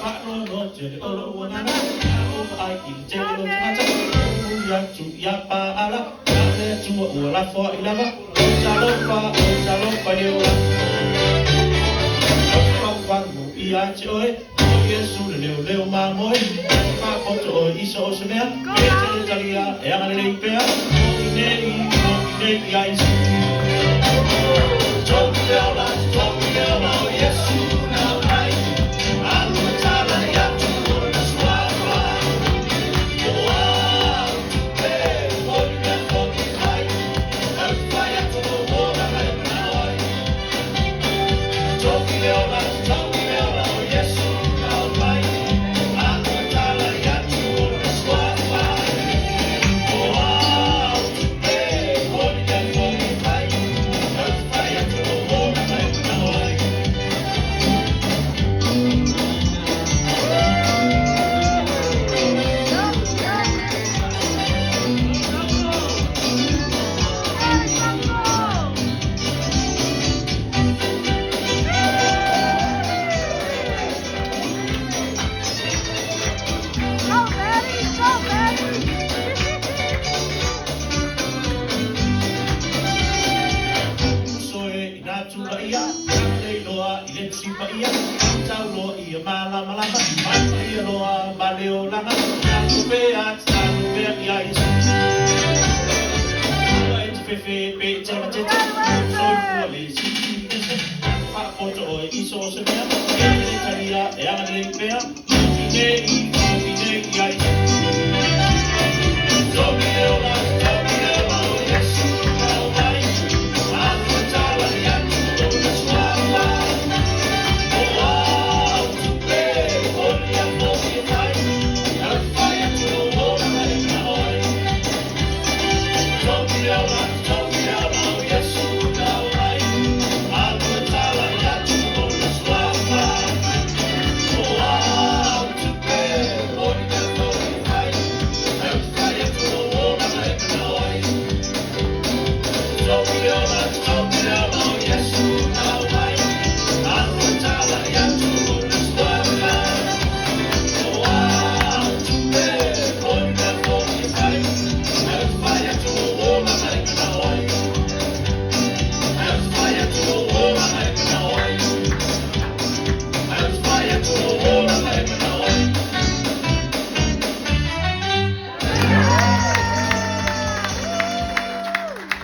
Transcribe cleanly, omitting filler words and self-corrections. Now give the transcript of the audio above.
no jele olo wanana o ai ki jele o tata ya tu ya pa ala ya tu o la fo ilava chalo pa yo la pa pa mo ia choe Yesu leo ma moi pa poto iso o semea e talia e ana le pea nei ai Yesu na ai anu tala ya tu na suava wow pe moi me foti ai al fire to the water na oi Tokyo Yesu na ai anu tala ya tu na suava wow pe moi me foti ai al fire to the water na oi Ia, ei loa I le sipa ia, tau loa ia malama mai ia loa maleo langa, tau pea ia isu. Ua e te fefe pe tama tete, soi fua le sisi kese, whakapoto o e iso o se mea, e le taria e anga le pea, i